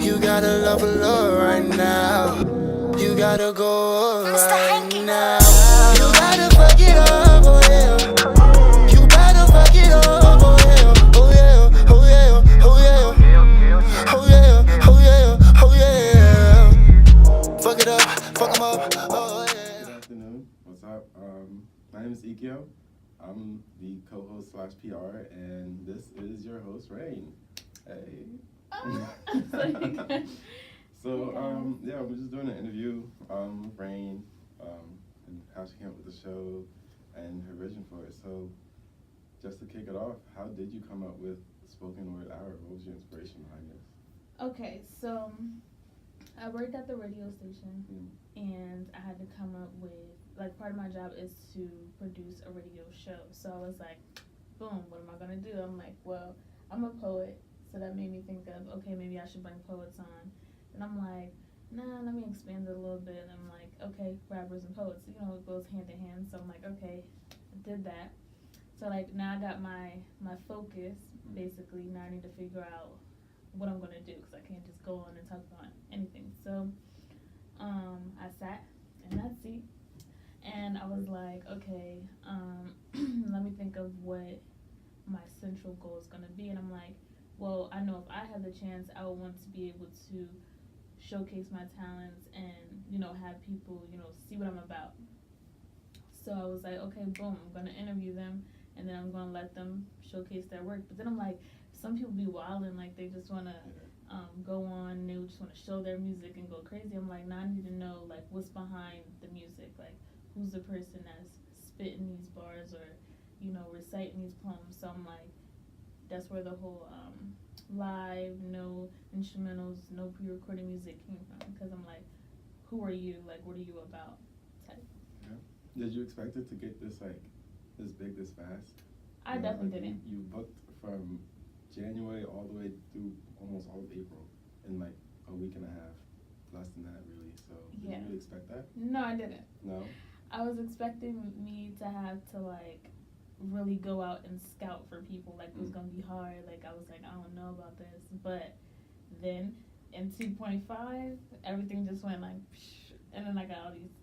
You gotta love a lot right now. You gotta go right now. You gotta fuck it up, oh yeah. You gotta fuck it up, oh yeah. Oh yeah, oh yeah, oh yeah. Oh yeah, oh yeah, oh yeah. Fuck it up, fuck 'em up, oh yeah. Good afternoon. What's up? My name is Ikeo. I'm the co-host / PR, and this is your host, Rain. Hey. Yeah, we're just doing an interview with Rain, and how she came up with the show and her vision for it. So, just to kick it off, how did you come up with Spoken Word Hour? What was your inspiration behind this? Okay, so I worked at the radio station, and I had to come up with, like, part of my job is to produce a radio show. So I was like, boom, what am I gonna do? I'm like, well, I'm a poet, so that made me think of, okay, maybe I should bring poets on. And I'm like, nah, let me expand it a little bit. And I'm like, okay, rappers and poets, it goes hand in hand. So I'm like, okay, I did that. So, like, now I got my focus, basically. Now I need to figure out what I'm gonna do, because I can't just go on and talk about anything. So I sat in that seat, and I was like, okay, let me think of what my central goal is gonna be. And I'm like, well, I know if I had the chance, I would want to be able to showcase my talents and have people see what I'm about. So I was like, okay, boom, I'm gonna interview them, and then I'm gonna let them showcase their work. But then I'm like, some people be wild and like they just wanna go on and they just wanna show their music and go crazy. I'm like, nah, I need to know like what's behind the music, like who's the person that's spitting these bars or reciting these poems. So I'm like, that's where the whole live, no instrumentals, no pre-recorded music came from. Because I'm like, who are you? Like, what are you about? Type. Yeah. Did you expect it to get this big this fast? I definitely didn't. You booked from January all the way through almost all of April in like a week and a half, less than that really. So did you really expect that? No, I didn't. No? I was expecting me to have to like really go out and scout for people. Like it was gonna be hard. Like I was like, I don't know about this. But then in 2.5, everything just went like, psh, and then I got all these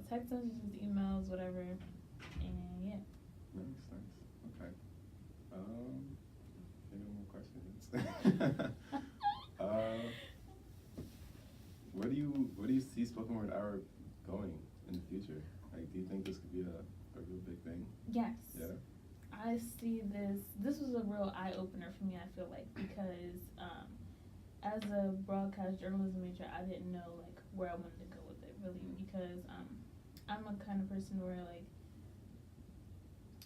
text messages, emails, whatever, and yeah. Nice. Okay. Any more questions? Where do you see Spoken Word Hour going in the future? Like, do you think this could be a real big thing? Yes. Yeah. I see this. This was a real eye opener for me. I feel like because as a broadcast journalism major, I didn't know like where I wanted to go with it really, because I'm a kind of person where like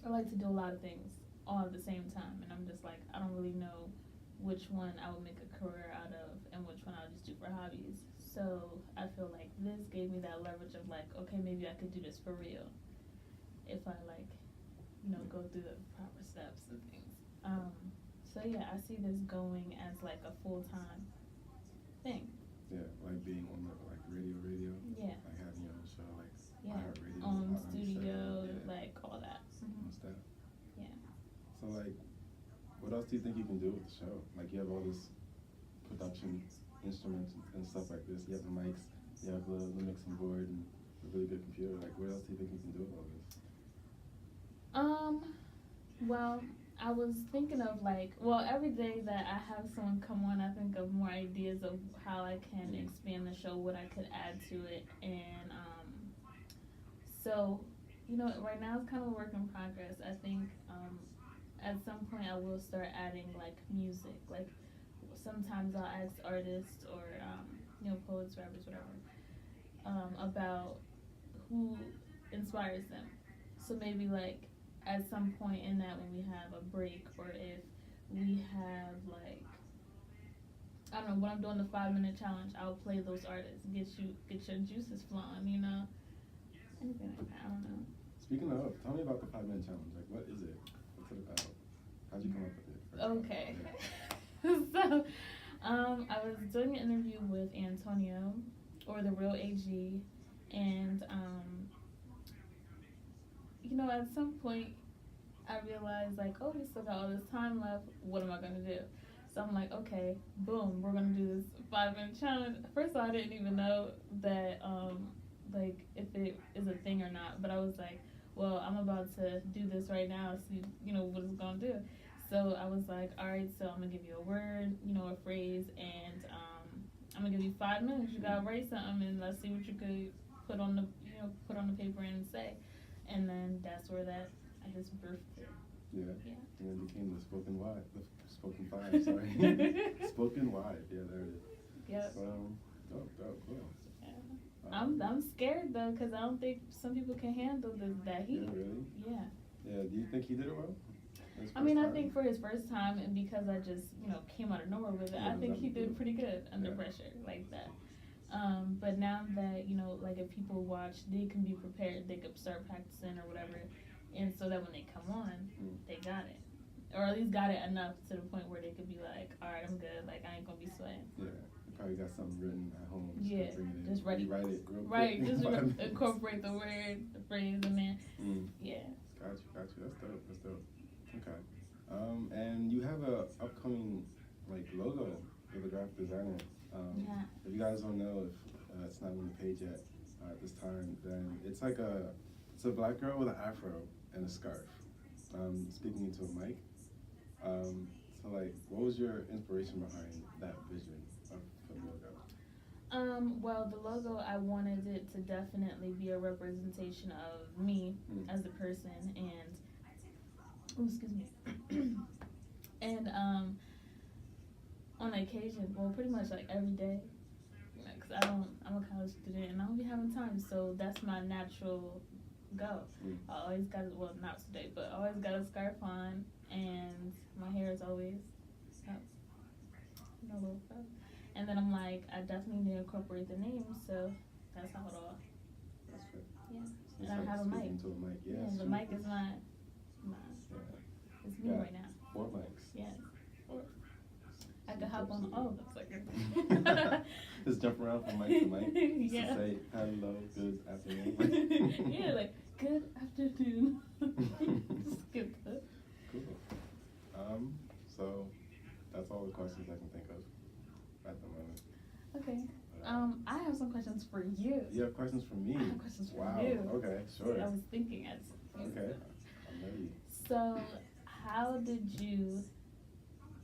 I like to do a lot of things all at the same time, and I'm just like, I don't really know which one I would make a career out of and which one I would just do for hobbies. So I feel like this gave me that leverage of like, okay, maybe I could do this for real if I like go through the proper steps and things. So yeah, I see this going as like a full-time thing. Yeah, like being on the like radio. Yeah. Like having your own show, like iHeartRadio, studio, like all that. Stuff. Yeah. So like, what else do you think you can do with the show? Like you have all this production instruments and stuff like this. You have the mics, you have the mixing board and a really good computer. Like what else do you think you can do with all this? Well, I was thinking of like, every day that I have someone come on, I think of more ideas of how I can expand the show, what I could add to it, and so right now it's kind of a work in progress. I think at some point I will start adding like music. Like sometimes I'll ask artists or poets, rappers, whatever, about who inspires them. So maybe like at some point in that when we have a break, or if we have like, I don't know, when I'm doing the 5-minute challenge, I'll play those artists, get your juices flowing, anything like that. I don't know. Speaking of, tell me about the 5-minute challenge. Like, what is it? What's it about? How'd you come up with it? Okay. So, I was doing an interview with Antonio, or the Real AG, and at some point I realized like, oh, we still got all this time left. What am I gonna do? So So I'm like, okay, boom, we're gonna do this 5-minute challenge. First of all, I didn't even know that like if it is a thing or not. But I was like, well, I'm about to do this right now, see, what it's gonna do. So I was like, all right, so I'm gonna give you a word, a phrase, and I'm gonna give you 5 minutes. You gotta write something, and let's see what you could put on the paper and say. And then that's where I just birthed it. Yeah. Yeah. And then became the spoken wide. The spoken five, sorry. Spoken wide. Yeah, there it is. Yep. Dope, cool. Yeah. I'm scared though, because I don't think some people can handle that heat. Yeah, really? Yeah. Yeah, do you think he did it well? I mean, I think for his first time, and because I just, came out of nowhere with it, I think he did pretty good under pressure like that. But now that, like if people watch, they can be prepared, they could start practicing or whatever, and so that when they come on, they got it. Or at least got it enough to the point where they could be like, all right, I'm good, like I ain't gonna be sweating. Yeah, you probably got something written at home. Just ready. Write it real quick. Right, just incorporate the word, the phrase, and then, yeah. Got you. That's dope. Okay. And you have a upcoming logo for the graphic designer. Yeah. If you guys don't know, if it's not on the page yet at this time, then it's it's a black girl with an afro and a scarf, speaking into a mic. So what was your inspiration behind that vision for the logo? Well, the logo, I wanted it to definitely be a representation of me as a person, and excuse me, and on occasion, well, pretty much every day, because I'm a college student and I don't be having time, so that's my natural go. I always got, well, not today, but I always got a scarf on, and my hair is always up, no little fro. And then I'm like, I definitely need to incorporate the name, so that's how it all. That's good. Yeah. And I have a mic. To a mic. Yeah, the mic is my it's me right now. 4 mics. Yes. 4. I could hop on all of them. Just jump around from mic to mic. Yeah. To say hello, good afternoon. Yeah, good afternoon. Just skip it. Cool. So that's all the questions I can think of at the moment. Okay. I have some questions for you. You have questions for me? I have questions for wow. you. Okay, sure. I was thinking at Okay. I'm ready. So, how did you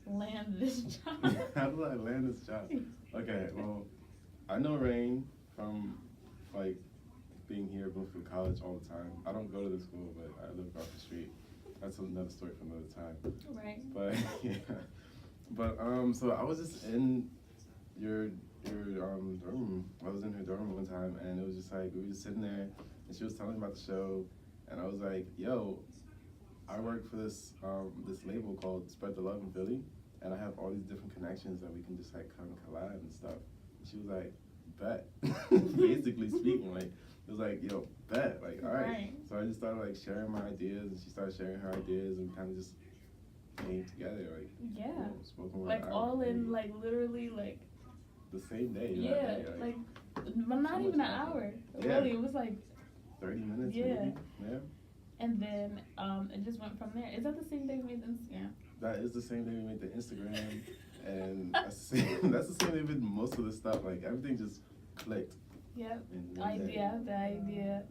land this job? How did I land this job? Okay, well, I know Rain from being here, going through college all the time. I don't go to the school, but I live across the street. That's another story for another time. Right. But yeah, but so I was just in your dorm. I was in her dorm one time, and it was just we were just sitting there, and she was telling me about the show, and I was like, yo, I work for this this label called Spread the Love in Philly, and I have all these different connections that we can just come collab and stuff. And she was like, bet. Basically speaking, it was yo, bet, all right. So I just started sharing my ideas, and she started sharing her ideas, and kind of just came together, yeah, spoken word all in literally the same day. Yeah, but not even an hour. Yeah. Really, it was 30 minutes. Yeah. Maybe. Yeah. And then it just went from there. Is that the same day we made the Instagram? That is the same day we made the Instagram, and that's the same day we did most of the stuff. Everything just clicked. Yep. The idea.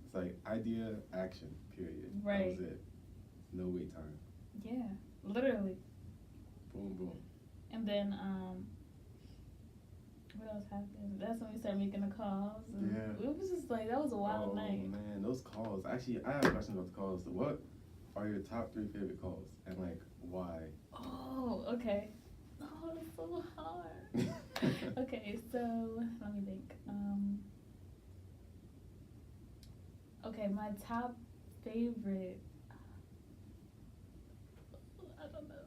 It's idea, action, period. Right. That was it. No wait time. Yeah, literally. Boom, boom. And then what else happened? That's when we started making the calls. And yeah. It was just that was a wild night. Oh man, those calls. Actually, I have questions about the calls. What are your top 3 favorite calls, and why? Oh, okay. Oh, that's so hard. Okay, so let me think. Okay, my top favorite. I don't know.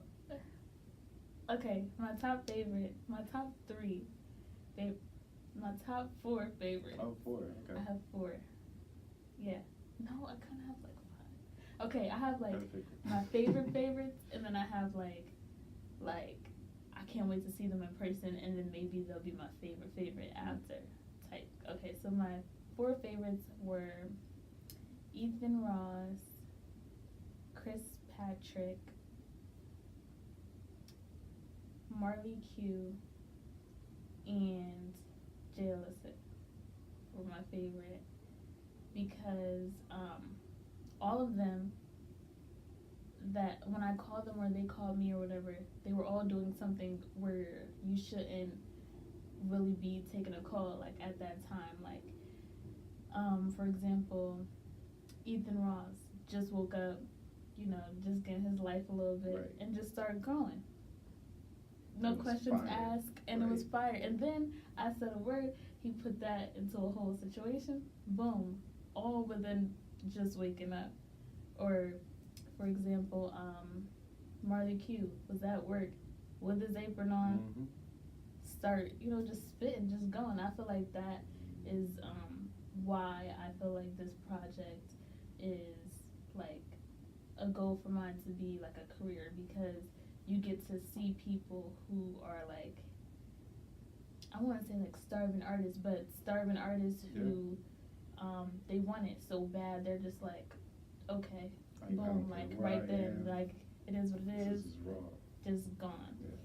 Okay, my top 3 my top 4 favorites. Oh, 4. Okay. I have 4. Yeah. No, I kind of have 5. Okay, I have my favorite favorites, and then I have I can't wait to see them in person, and then maybe they'll be my favorite after type. Okay, so my 4 favorites were Ethan Ross, Chris Patrick, Marley Q and Jay Illicit were my favorite because all of them, that when I called them or they called me or whatever, they were all doing something where you shouldn't really be taking a call like at that time. Like for example, Ethan Ross just woke up, you know, just getting his life a little bit, Right. and just started going. No It was questions fire. asked, and it was fire. And then I said a word, he put that into a whole situation. Boom, all within just waking up. Or, for example, Marley Q was at work with his apron on, Mm-hmm. start, you know, just spitting, just going. I feel like that is why I feel like this project is like a goal for mine to be like a career, because you get to see people who are like, I want to say like starving artists, but starving artists who they want it so bad, they're just like, okay, Like, I boom, don't care like where right I then, am. like it is what it This is, is raw. just gone. Yeah,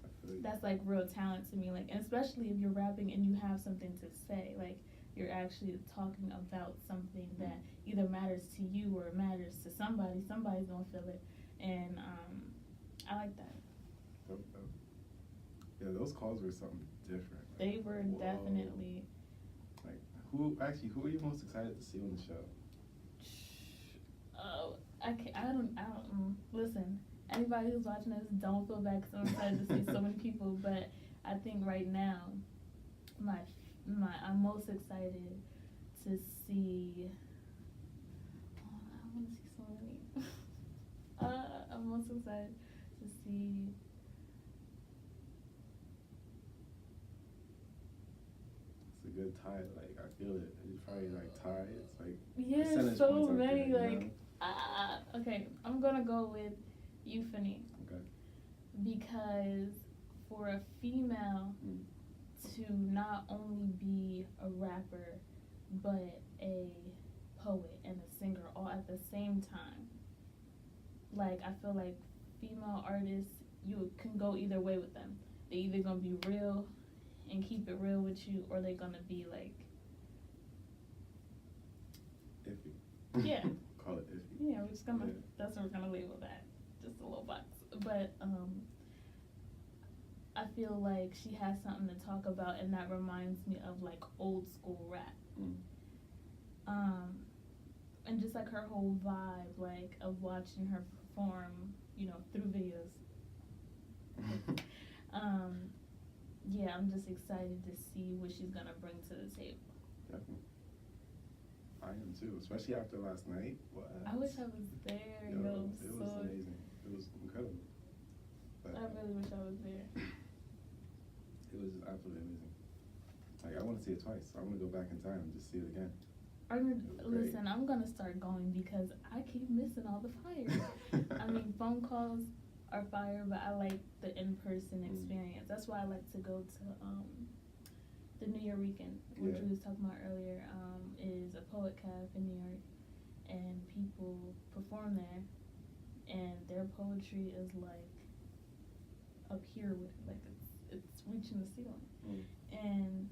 I feel you. That's like real talent to me, like, and especially if you're rapping and you have something to say, like you're actually talking about something that either matters to you or matters to somebody. Somebody's gonna feel it, and I like that. Dope. Yeah, those calls were something different. Like, They were whoa. definitely. Like, who are you most excited to see on the show? Oh, I don't. Listen, anybody who's watching this, don't feel bad because I'm excited to see so many people. But I think right now, I'm most excited to see. Oh, I want to see so many. I'm most excited to see. It's a good tie. Like, I feel it. It's probably like tie. It's like Yeah, percentage so points up there, many. you Like, know? okay, I'm gonna go with Euphony. Okay. Because for a female to not only be a rapper but a poet and a singer all at the same time, like I feel like female artists, you can go either way with them. They either gonna be real and keep it real with you, or they're gonna be like, Iffy. yeah. Call it iffy. Yeah, we're just gonna, Yeah. that's what we're gonna label that, just a little box. But I feel like she has something to talk about, and that reminds me of like old school rap. And just like her whole vibe, like of watching her perform, you know, through videos. Yeah, I'm just excited to see what she's gonna bring to the table. Definitely. I am too, especially after last night. What? I wish I was there, Yo, yo. it was amazing. It was incredible. But, I really wish I was there. it was just absolutely amazing. Like, I want to see it twice. So I'm gonna go back in time and just see it again. Listen, I'm gonna start going because I keep missing all the fire. I mean, phone calls are fire, but I like the in-person experience. That's why I like to go to the New York Weekend, which we was talking about earlier. Is a poet caf in New York, and people perform there, and their poetry is like up here with, like, it's reaching the ceiling, and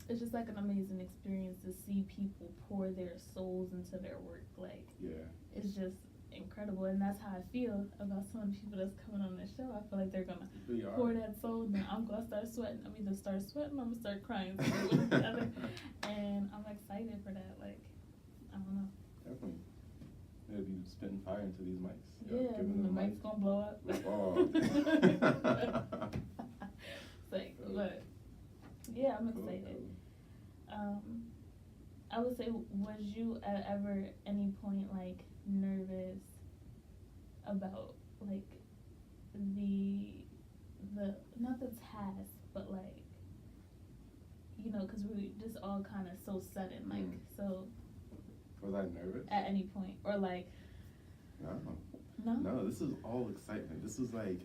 it's just like an amazing experience to see people pour their souls into their work. Like, it's just incredible, and that's how I feel about some of the people that's coming on the show. I feel like they're gonna pour that soul, and then I'm gonna start sweating. I'm either start sweating or I'm gonna start crying. And I'm excited for that. Like, I don't know. Definitely. They'll be spitting fire into these mics. Yeah, giving the them mic's gonna blow up. Oh. It's like, but yeah, I'm excited. I would say, was you at ever any point like nervous about like the not the task, but like, you know, because we just all kind of so sudden, like, so Was I nervous? at any point, or like, No, this is all excitement. This was like,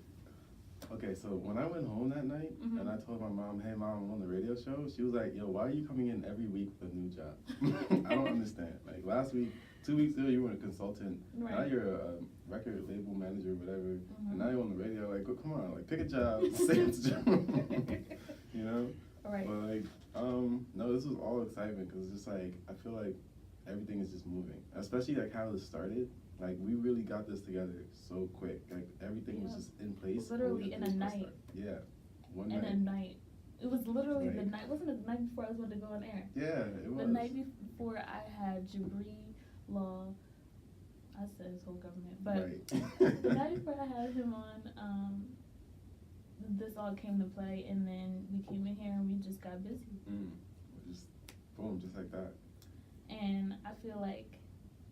okay, so when I went home that night and I told my mom, hey mom, I'm on the radio show, she was like, yo, why are you coming in every week with a new job? I don't understand. Like, last week, 2 weeks ago, you were a consultant. Right. Now you're a record label manager, whatever. And now you're on the radio. Like, come on, like pick a job, stay at the job, you know. Right. But like, no, this was all excitement because it's just like I feel like everything is just moving, especially like how it started. Like we really got this together so quick. Like everything was just in place. Literally in a night. Yeah, one night. In a night. It was literally like, the night. Wasn't it the night before I was about to go on air? Yeah, it was. The night before I had Jabri Law. I said his whole government, but right. the night before I had him on, this all came to play, and then we came in here and we just got busy. Just boom, just like that. And I feel like,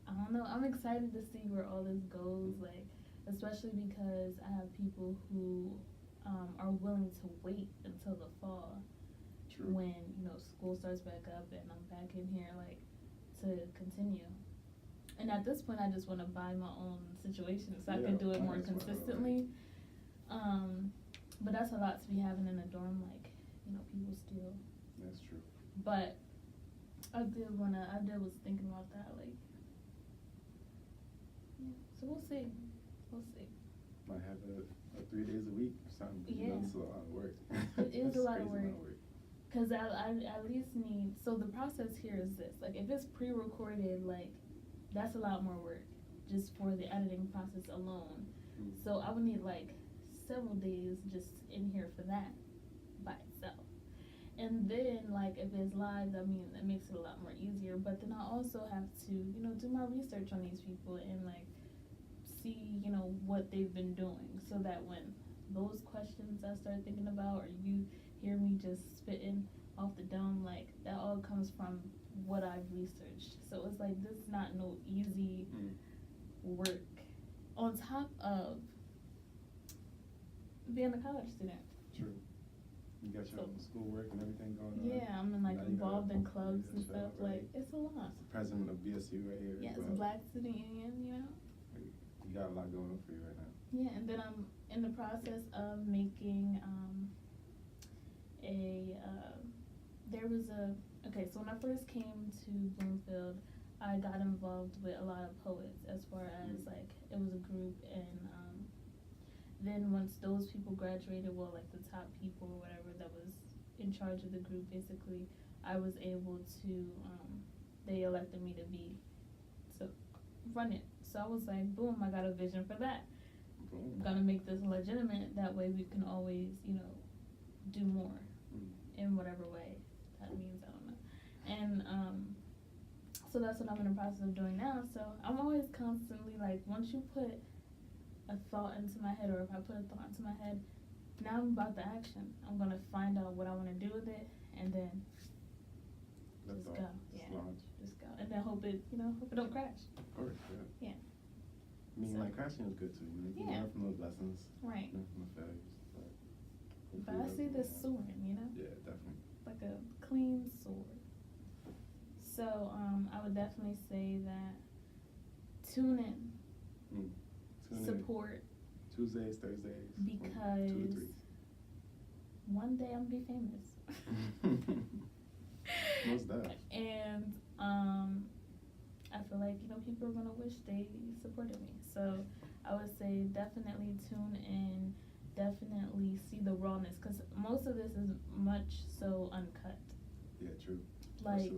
I don't know, I'm excited to see where all this goes, like, especially because I have people who are willing to wait until the fall. True. When, you know, school starts back up and I'm back in here, like, to continue. And at this point, I just want to buy my own situation so I can do it more consistently. But that's a lot to be having in a dorm, like, you know, people still. That's true. But I was thinking about that, like, yeah. So we'll see. Might have a 3 days a week or something. Yeah. You know, it's a lot of work. It is a lot of crazy work. Because I at least need, so the process here is this, like, if it's pre-recorded, like, that's a lot more work just for the editing process alone. So I would need, like, several days just in here for that by itself. And then, like, if it's live, I mean, it makes it a lot more easier. But then I also have to, you know, do my research on these people and, like, see, you know, what they've been doing. So that when those questions I start thinking about, or you hear me just spitting off the dome, like, that all comes from what I've researched. So it's like, this is not no easy work. On top of being a college student. True. You got your schoolwork and everything going on. Yeah, I'm in, like, involved in clubs and stuff. Right. Like, it's a lot. It's the president of BSU right here. Yeah, it's well. Black Student Union, you know. You got a lot going on for you right now. Yeah, and then I'm in the process of making so when I first came to Bloomfield, I got involved with a lot of poets as far as, like, it was a group, and then once those people graduated, well, like, the top people or whatever that was in charge of the group, basically, I was able to, they elected me to run it. So I was like, boom, I got a vision for that. Boom. I'm gonna make this legitimate, that way we can always, you know, do more in whatever way that means, I don't know. And so that's what I'm in the process of doing now. So I'm always constantly, like, once you put a thought into my head, or if I put a thought into my head, now I'm about the action. I'm gonna find out what I wanna do with it, and then just go. Just go. And then hope it don't crash. Of course, yeah. Yeah. I mean, like, crashing is good too. You learn from those lessons. Right. Learn from the failures. But I see this soaring, you know? Yeah, definitely. Like a clean sword. So, I would definitely say that tune in. Support. Tuesdays, Thursdays. Because 2 to 3. One day I'm gonna be famous. Most that. And I feel like, you know, people are gonna wish they supported me. So I would say definitely tune in, definitely see the rawness, because most of this is much so uncut. Yeah, true. Like,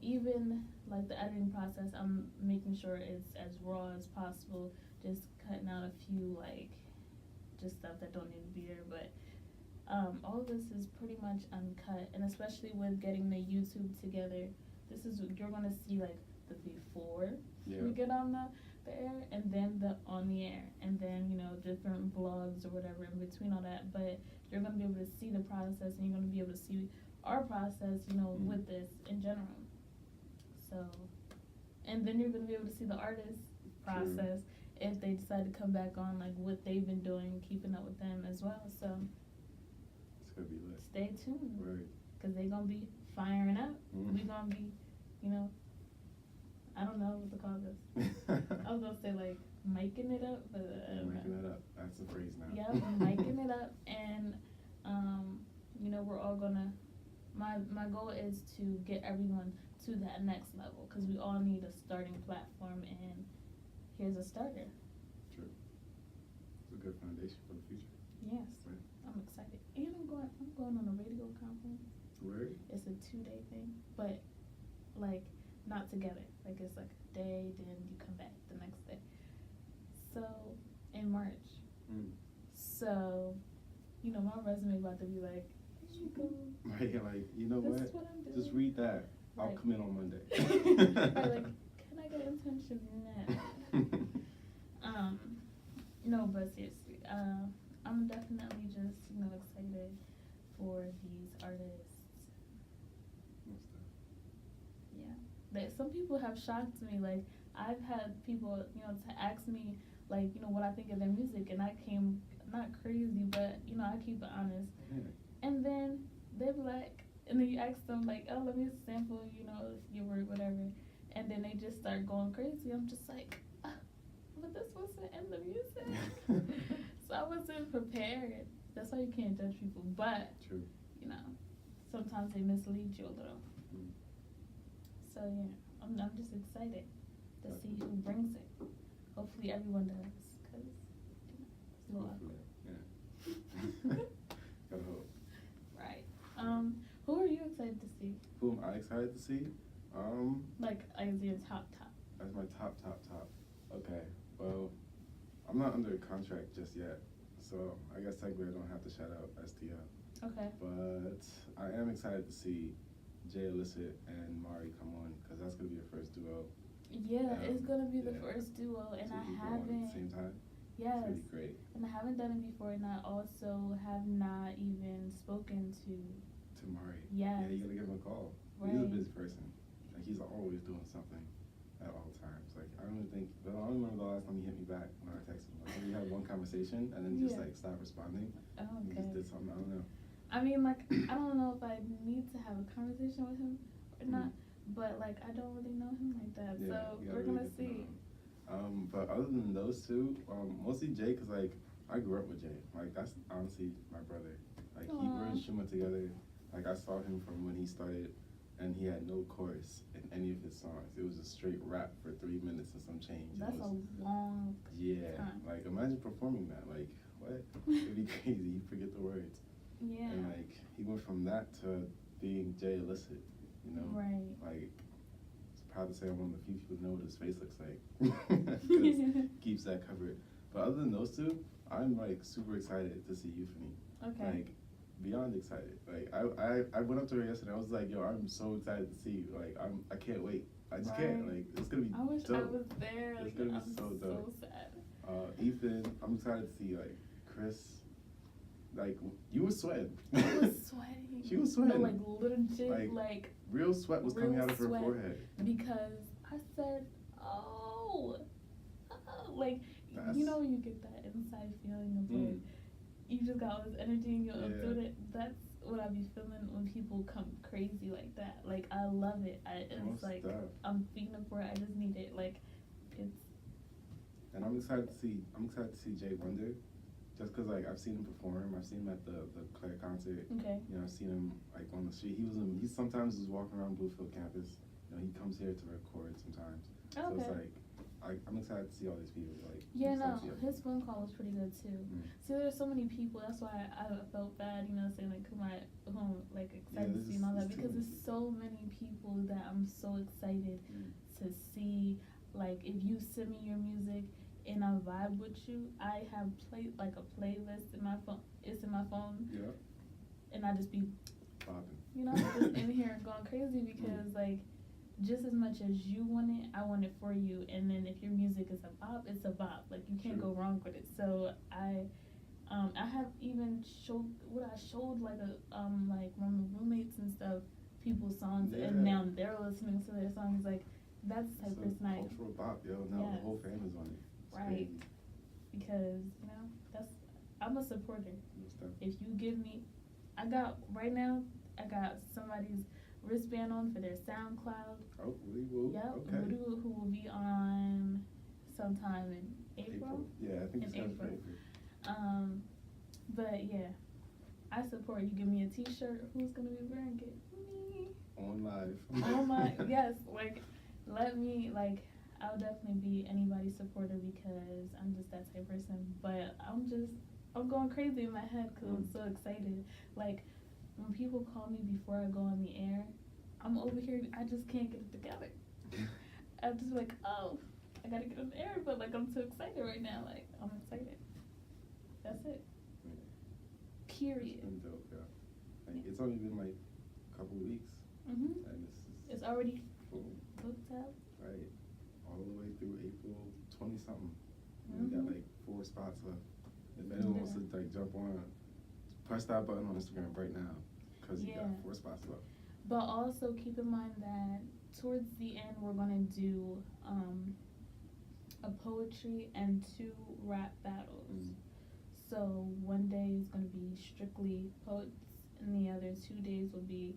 even like the editing process, I'm making sure it's as raw as possible, just cutting out a few, like, just stuff that don't need to be there, but all of this is pretty much uncut, and especially with getting the YouTube together, you're gonna see, like, the before we get on the air, and then the on the air, and then, you know, different vlogs or whatever in between all that, but you're gonna be able to see the process, and you're gonna be able to see our process, you know, with this in general. So, and then you're gonna be able to see the artist's process if they decide to come back on, like, what they've been doing, keeping up with them as well. So it's gonna be lit. Stay tuned, right? Because they're gonna be firing up. We're gonna be, you know, I don't know what to call this. I was gonna say, like, miking it up, but miking it up. That's the phrase now. Yeah, miking it up, and you know, we're all gonna. My goal is to get everyone to that next level, because we all need a starting platform, and here's a starter. True. It's a a good foundation for the future. Yes, Right. I'm excited, and I'm going on a radio conference. Word? It's a 2-day thing, but like not together. Like it's like a day, then you come back the next day. So in March. Mm. So, you know, my resume about to be like, here you go. Right, like, you know This what? is what I'm doing. Just read that. I'll Right. come in on Monday. Right, like, can I get an internship in that? No, but seriously, I'm definitely just, you know, excited for these artists. Yeah. Like, some people have shocked me. Like, I've had people, you know, to ask me, like, you know, what I think of their music, and I came, not crazy, but, you know, I keep it honest. Yeah. And then they be like, and then you ask them, like, oh, let me sample, you know, your work, whatever. And then they just start going crazy. I'm just like, but this wasn't in the music. So I wasn't prepared. That's why you can't judge people. But, True. you know, sometimes they mislead you a little. Mm. So, yeah, I'm just excited to see who brings it. Hopefully everyone does, because, you know, it's a little Hopefully, awkward. yeah. Gotta hope. Right. Who are you excited to see? Who am I excited to see? Like, as your top. That's my top. Okay, well, I'm not under contract just yet, so I guess technically I don't have to shout out STL. Okay. But I am excited to see Jay Illicit and Mari come on, because that's going to be the first duo. Yeah, it's gonna be the yeah. first duo, and Two I people on at the haven't. same time. Yes. It's really great. And I haven't done it before, and I also have not even spoken to. To Mari. Yes. Yeah, you got to give him a call. Right. He's a busy person. Like, he's always doing something at all times. Like, I don't remember the last time he hit me back when I texted him. Like, we had one conversation and then just Yeah. like stopped responding. Oh, He okay. just did something. I don't know. I mean, like, I don't know if I need to have a conversation with him or not, but like, I don't really know him like that, Yeah, so you gotta we're really gonna get to know see. him. But other than those two, mostly Jay, cause like I grew up with Jay. Like, that's honestly my brother. Like, he grew in Aw. Shuma together. Like, I saw him from when he started, and he had no chorus in any of his songs. It was a straight rap for 3 minutes and some change. That's It was, a long yeah. time. Like, imagine performing that. Like, what? It'd be crazy. You forget the words. Yeah. And like, he went from that to being Jay Illicit. You know. Right. Like, proud to say I'm one of the few people who know what his face looks like. 'Cause keeps that covered. But other than those two, I'm like super excited to see Euphony. Okay. Like, beyond excited. Like, I went up to her yesterday. I was like, yo, I'm so excited to see you. Like, I can't wait. I just can't. Right. Like, it's gonna be I wish dope. I was there. It's Like, gonna be I'm so dope. sad. Ethan, I'm excited to see like Chris. Like, you were sweating. I was sweating. She was sweating. No, like legit, like real sweat was coming real out of her sweat. forehead. Because I said, like, That's- you know, you get that inside feeling of like, you just got all this energy and you're up Yeah. to it. That's what I be feeling when people come crazy like that. Like, I love it. It's Most like, stuff. I'm feeding for it. I just need it. Like, it's. And I'm excited to see Jay Wonder, just cause like I've seen him perform. I've seen him at the Claire concert. Okay. You know, I've seen him like on the street. He sometimes is walking around Bluefield campus. You know, he comes here to record sometimes. So Okay. it's like I'm excited to see all these people. Like, Yeah, I'm no, excited to see his phone call was pretty good too. See, there's so many people. That's why I felt bad, you know, saying like, who like excited to see and all that, because there's so many people that I'm so excited to see. Like, if you send me your music and I vibe with you, I have like a playlist in my phone. It's in my phone. Yeah. And I just be, Popping. you know, just in here going crazy because like, just as much as you want it, I want it for you. And then if your music is a bop, it's a bop. Like, you can't go wrong with it. So I have even showed like like my roommates and stuff, people's songs, and now they're listening to their songs. Like, that's the type of person I am. Cultural bop, yo. Now the Yes. whole family's on it. It's Right. crazy. Because, you know, I'm a supporter. Good stuff. If you give me, I got somebody's wristband on for their SoundCloud. Oh, we will. Yep, Okay. Voodoo, who will be on sometime in April. Yeah, I think In it's scheduled for April. April. But yeah, I support. You give me a T-shirt, who's gonna be wearing it? Me. On live. Oh my, yes, like, let me, like, I'll definitely be anybody's supporter because I'm just that type of person. But I'm going crazy in my head because I'm so excited. Like, when people call me before I go on the air, I'm over here, I just can't get it together. I'm just like, oh, I gotta get on the air, but like, I'm so excited right now. Like, I'm excited. That's it. Period. It's been dope, yeah. Like, it's only been like a couple weeks. Mhm. And It's already boom. booked out. Right. All the way through April 20 something. We got like 4 spots left. If anyone wants to like jump on, press that button on Instagram right now. Because you got 4 spots left. But also keep in mind that towards the end we're gonna do a poetry and 2 rap battles. So one day is gonna be strictly poets, and the other 2 days will be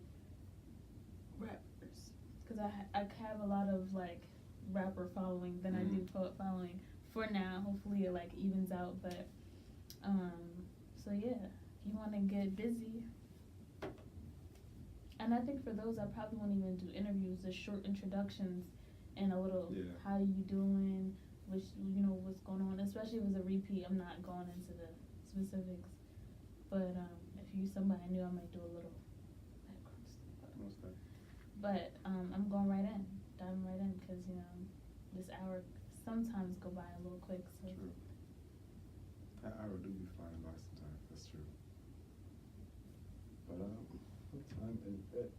rappers. Cause I have a lot of like rapper following than I do poet following for now. Hopefully it like evens out, but so yeah, if you wanna get busy. And I think for those, I probably won't even do interviews, just short introductions and a little how you doing, which what's going on. Especially if it's a repeat, I'm not going into the specifics. But if you somebody new, I might do a little background stuff. But I'm going right in, diving right in, because this hour sometimes go by a little quick. So. True. That hour do be flying by sometimes. That's true. But what time is it?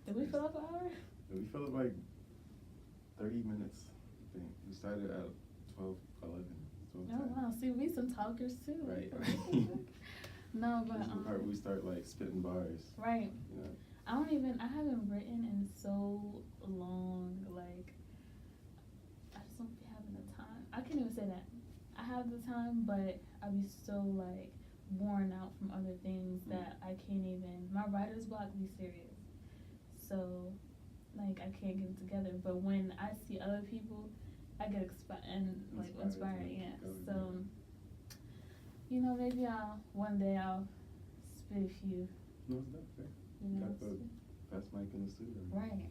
Did we fill up an hour? Yeah, we fill up like 30 minutes. I think we started at 12:11. Oh wow! See, we some talkers too. Right. No, but this is the part we start like spitting bars. Right. You know? I haven't written in so long. Like, I just don't be having the time. I can't even say that. I have the time, but I be so like worn out from other things that I can't even. My writer's block be serious. So, like, I can't get it together. But when I see other people, I get inspired. Yeah. So, maybe one day I'll spit a few. No, it's not fair. Got the best mic in the studio. Right.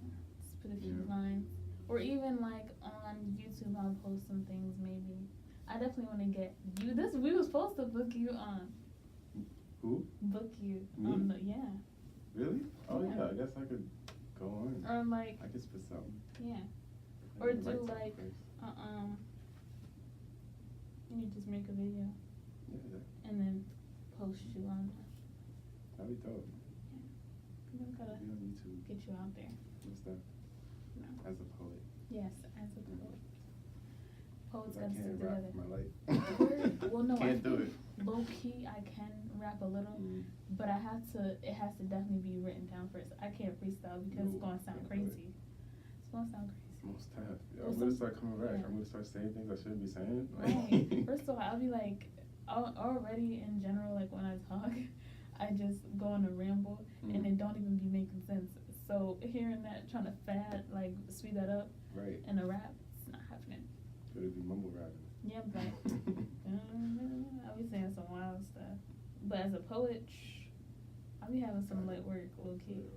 Spit a few lines. Or even like on YouTube, I'll post some things maybe. I definitely want to get you. We were supposed to book you on. Who? Book you. Me? Really? Oh Yeah. yeah, I guess I could go on. Or like. I could spit something. Yeah. I Or can do write something like, first. you just make a video. Yeah. And then post you on. That'd be dope. We gotta be on YouTube. get you out there. What's that? No. As a poet. Yes, as a poet. Poets I gotta stick can't rap together. my life. Well, no, Can't do it. Low key, I can rap a little, but it has to definitely be written down first. I can't freestyle because it's gonna sound crazy. It's gonna sound crazy. Most times. Or I'm gonna start coming back. yeah. I'm gonna start saying things I shouldn't be saying. Right. First of all, I'll be like, already in general, like when I talk, I just go on a ramble and it don't even be making sense. So hearing that, trying to speed that up in a rap, it's not happening. Could it be mumble rapping? Yeah, but I'll be saying some wild stuff. But as a poet, I'll be having some light work, low key.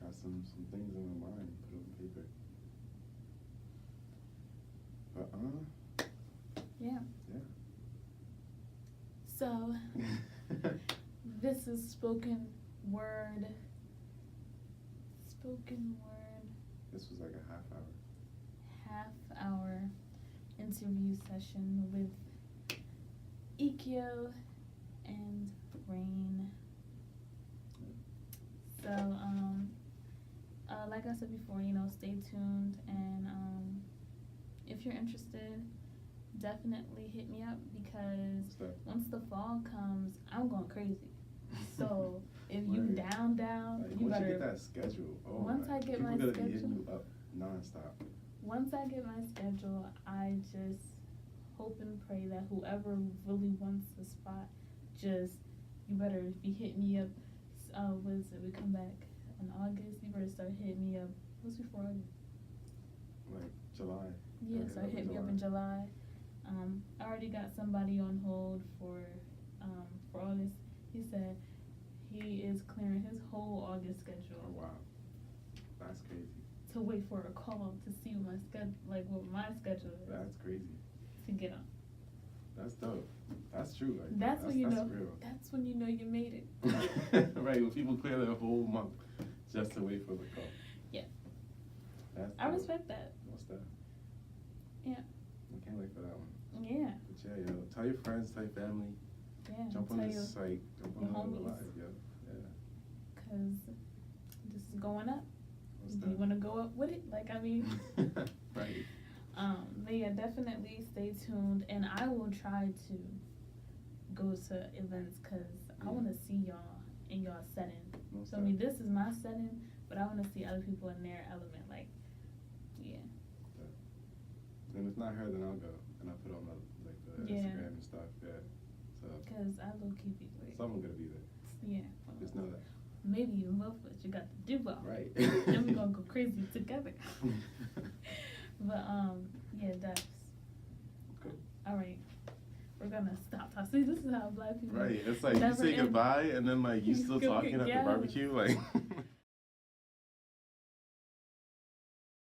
Got some things in my mind, put on paper. But yeah. Yeah. So this is spoken word. This was like a half hour interview session with Ikio and Rain. So like I said before, stay tuned, and if you're interested, definitely hit me up, because once the fall comes, I'm going crazy. So if you down, like, you once better. You get that schedule. Oh, once I get my people schedule, be hitting you up nonstop. Once I get my schedule, I just hope and pray that whoever really wants the spot, you better be hitting me up. What is it? We come back in August. You better start hitting me up. What's before August? Like July. Yeah, start hitting me up in July. I already got somebody on hold for August. He said he is clearing his whole August schedule. Oh wow, that's crazy. to wait for a call to see what my schedule is That's crazy. to get on. That's dope. That's true. Like, That's when you know. Real. That's when you know you made it. Right, when people clear their whole month just to wait for the call. Yeah. That's I dope. respect that. What's that? Yeah. I can't wait for that one. Yeah. But yeah, yo, tell your friends, tell your family. Yeah. Jump on tell this your- site. Jump your on the homies. live, yo. Yeah. Cause this is going up. What's Do you that? want to go up with it? Like, I mean, Right. but yeah, definitely stay tuned, and I will try to go to events because I want to see y'all in y'all setting. Most So I mean, this is my setting, but I want to see other people in their element. Like, yeah. And if not her, then I'll go and I'll put on the Yeah. Instagram and stuff. Yeah. So Because I low key be like, someone gonna be there. yeah. Just know that. Maybe even both of us. You got the duo. Right. Then we're gonna go crazy together. But yeah, that's Cool. all right. We're gonna stop talking. See, this is how black people. Right. It's like you never say end. goodbye and then like you still Go- talking at yeah. the barbecue like.